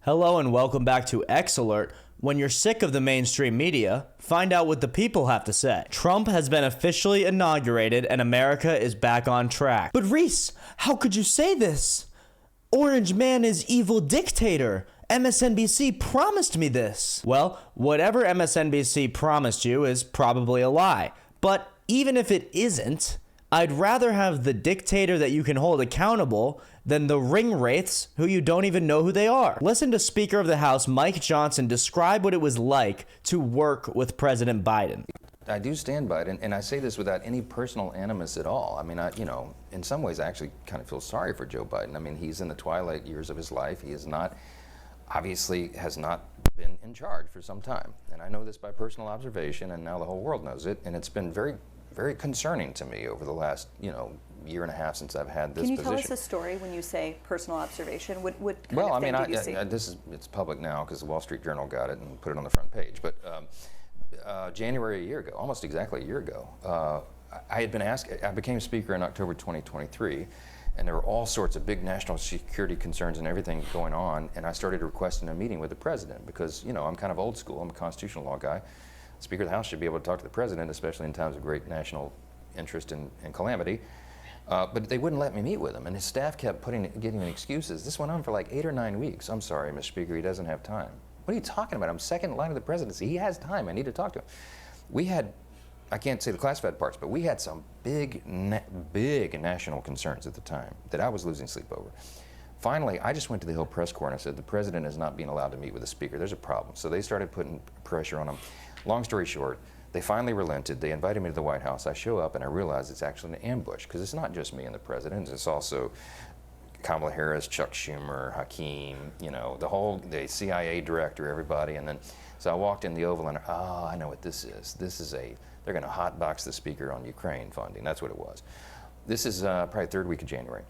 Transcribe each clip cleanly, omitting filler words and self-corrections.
Hello and welcome back to X Alert. When you're sick of the mainstream media, find out what the people have to say. Trump has been officially inaugurated and America is back on track. But Reese, how could you say this? Orange Man is evil dictator. MSNBC promised me this. Well, whatever MSNBC promised you is probably a lie. But even if it isn't, I'd rather have the dictator that you can hold accountable than the ring wraiths who you don't even know who they are. Listen to Speaker of the House Mike Johnson describe what it was like to work with President Biden. I do stand by it, and I say this without any personal animus at all. I mean, in some ways, I actually kind of feel sorry for Joe Biden. I mean, he's in the twilight years of his life. He is not, obviously, has not been in charge for some time. And I know this by personal observation, and now the whole world knows it. And it's been very, very concerning to me over the last, year and a half since I've had this position. Can you tell us a story when you say personal observation? What kind well, of thing I did you see? it's public now because the Wall Street Journal got it and put it on the front page. But January a year ago, almost exactly a year ago, I had been asked, I became Speaker in October 2023, and there were all sorts of big national security concerns and everything going on, and I started requesting a meeting with the President because, I'm kind of old school, I'm a constitutional law guy. Speaker of the House should be able to talk to the President, especially in times of great national interest and calamity. But they wouldn't let me meet with him, and his staff kept giving me excuses. This went on for like 8 or 9 weeks. I'm sorry, Mr. Speaker, he doesn't have time. What are you talking about? I'm second in line of the presidency. He has time. I need to talk to him. We had, I can't say the classified parts, but we had some big national concerns at the time that I was losing sleep over. Finally, I just went to the Hill press corps and I said, the president is not being allowed to meet with the speaker. There's a problem. So they started putting pressure on him. Long story short, they finally relented. They invited me to the White House. I show up and I realize it's actually an ambush because it's not just me and the president. It's also Kamala Harris, Chuck Schumer, Hakeem, the CIA director, everybody. And then, so I walked in the Oval and, I know what this is. They're going to hotbox the speaker on Ukraine funding. That's what it was. This is probably third week of January.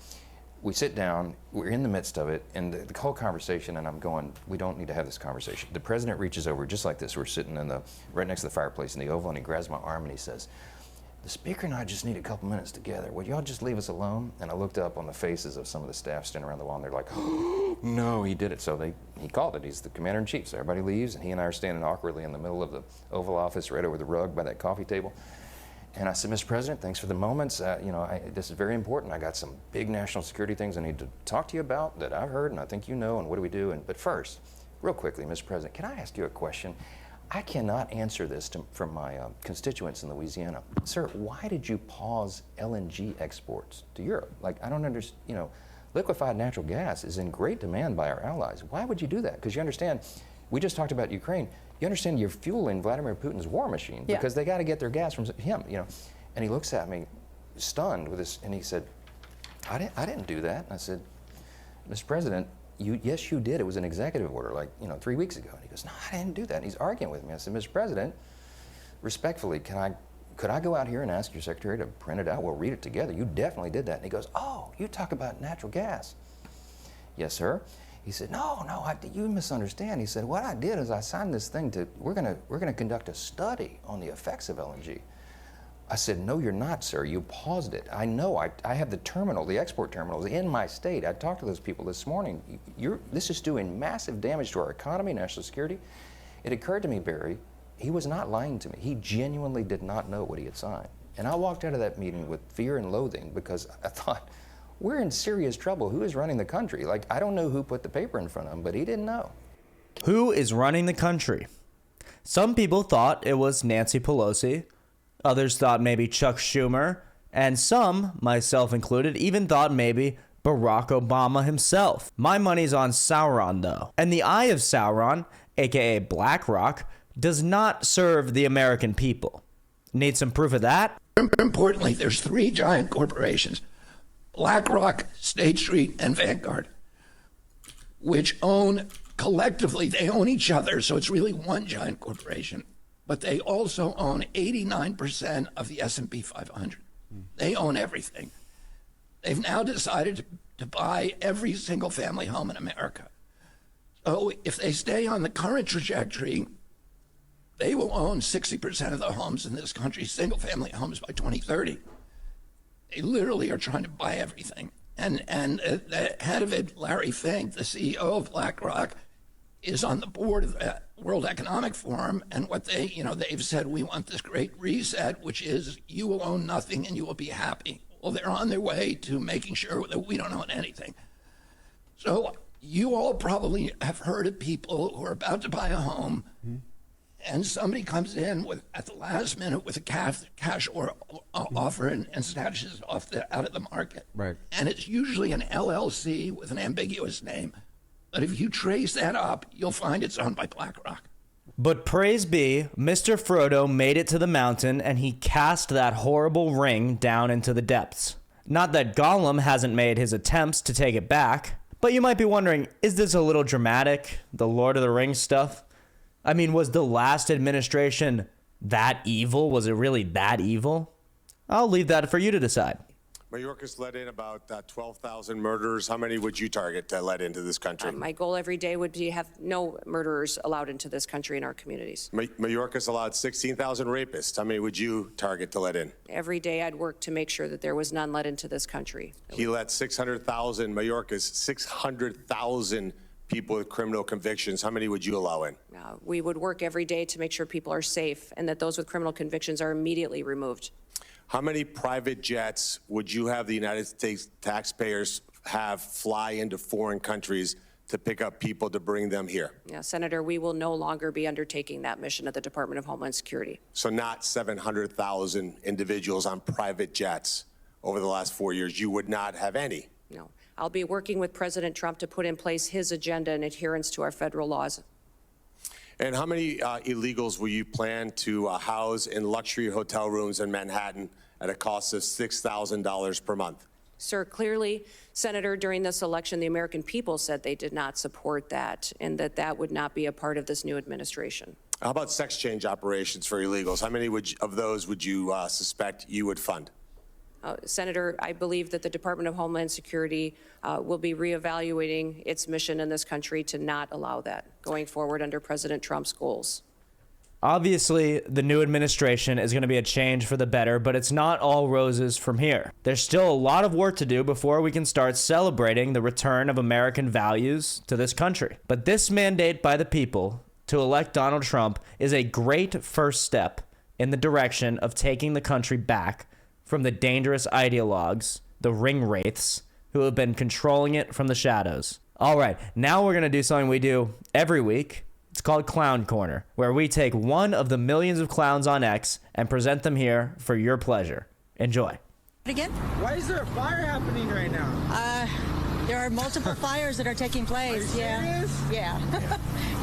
We sit down, we're in the midst of it, and the whole conversation, and I'm going, we don't need to have this conversation. The president reaches over just like this. We're sitting right next to the fireplace in the Oval, and he grabs my arm and he says, the speaker and I just need a couple minutes together. Would y'all just leave us alone? And I looked up on the faces of some of the staff standing around the wall, and they're like, oh, no, he did it. So he called it. He's the commander-in-chief. So everybody leaves, and he and I are standing awkwardly in the middle of the Oval Office right over the rug by that coffee table. And I said, Mr. President, thanks for the moments. This is very important. I got some big national security things I need to talk to you about that I've heard, and I think you know, and what do we do? But first, real quickly, Mr. President, can I ask you a question? I cannot answer this from my constituents in Louisiana. Sir, why did you pause LNG exports to Europe? I don't understand, liquefied natural gas is in great demand by our allies. Why would you do that? Because you understand, we just talked about Ukraine. You understand you're fueling Vladimir Putin's war machine because they got to get their gas from him, And he looks at me stunned with this, and he said, I didn't do that. And I said, Mr. President, yes, you did. It was an executive order 3 weeks ago. And he goes, no, I didn't do that. And he's arguing with me. I said, Mr. President, respectfully, could I go out here and ask your secretary to print it out? We'll read it together. You definitely did that. And he goes, oh, you talk about natural gas. Yes, sir. He said, no, you misunderstand. He said, what I did is I signed this thing we're gonna conduct a study on the effects of LNG. I said, no, you're not, sir. You paused it. I know. I have the export terminals in my state. I talked to those people this morning. This is doing massive damage to our economy, national security. It occurred to me, Barry, he was not lying to me. He genuinely did not know what he had signed. And I walked out of that meeting with fear and loathing because I thought, we're in serious trouble. Who is running the country? I don't know who put the paper in front of him, but he didn't know. Who is running the country? Some people thought it was Nancy Pelosi. Others thought maybe Chuck Schumer. And some, myself included, even thought maybe Barack Obama himself. My money's on Sauron, though. And the Eye of Sauron, aka BlackRock, does not serve the American people. Need some proof of that? Importantly, there's 3 giant corporations, BlackRock, State Street, and Vanguard, which collectively, they own each other, so it's really one giant corporation. But they also own 89% of the S&P 500. They own everything. They've now decided to buy every single family home in America. So if they stay on the current trajectory, they will own 60% of the homes in this country, single family homes, by 2030. They literally are trying to buy everything. And the head of it, Larry Fink, the CEO of BlackRock, is on the board of the World Economic Forum, and what they, they've said, we want this great reset, which is you will own nothing and you will be happy. Well, they're on their way to making sure that we don't own anything. So you all probably have heard of people who are about to buy a home, and somebody comes in at the last minute with a cash offer and snatches it out of the market. Right. And it's usually an LLC with an ambiguous name. But if you trace that up, you'll find it's owned by BlackRock. But praise be, Mr. Frodo made it to the mountain and he cast that horrible ring down into the depths. Not that Gollum hasn't made his attempts to take it back, but you might be wondering, is this a little dramatic, the Lord of the Rings stuff? I mean, was the last administration that evil? Was it really that evil? I'll leave that for you to decide. Mayorkas let in about 12,000 murderers. How many would you target to let into this country? My goal every day would be have no murderers allowed into this country in our communities. Mayorkas allowed 16,000 rapists. How many would you target to let in? Every day I'd work to make sure that there was none let into this country. He let 600,000, Mayorkas, 600,000 people with criminal convictions. How many would you allow in? We would work every day to make sure people are safe and that those with criminal convictions are immediately removed. How many private jets would you have the United States taxpayers have fly into foreign countries to pick up people to bring them here? Senator, we will no longer be undertaking that mission at the Department of Homeland Security. So not 700,000 individuals on private jets over the last 4 years. You would not have any. No. I'll be working with President Trump to put in place his agenda in adherence to our federal laws. And how many illegals will you plan to house in luxury hotel rooms in Manhattan at a cost of $6,000 per month? Sir, clearly, Senator, during this election, the American people said they did not support that and that that would not be a part of this new administration. How about sex change operations for illegals? How many of those would you suspect you would fund? Senator, I believe that the Department of Homeland Security will be reevaluating its mission in this country to not allow that going forward under President Trump's goals. Obviously, the new administration is going to be a change for the better, but it's not all roses from here. There's still a lot of work to do before we can start celebrating the return of American values to this country. But this mandate by the people to elect Donald Trump is a great first step in the direction of taking the country back from the dangerous ideologues, the ring wraiths, who have been controlling it from the shadows. All right, now we're going to do something we do every week. It's called Clown Corner, where we take one of the millions of clowns on X and present them here for your pleasure. Enjoy. Again? Why is there a fire happening right now? There are multiple fires that are taking place. Are you serious? Yeah.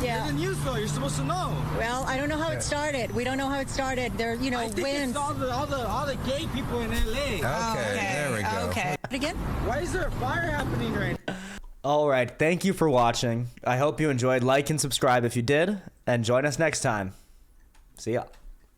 Yeah. You're the news though. You're supposed to know. Well, I don't know how it started. We don't know how it started. There, I think winds. it's all the gay people in LA. Okay, there we go. Okay. Again? Why is there a fire happening right now? All right, thank you for watching. I hope you enjoyed. Like and subscribe if you did, and join us next time. See ya.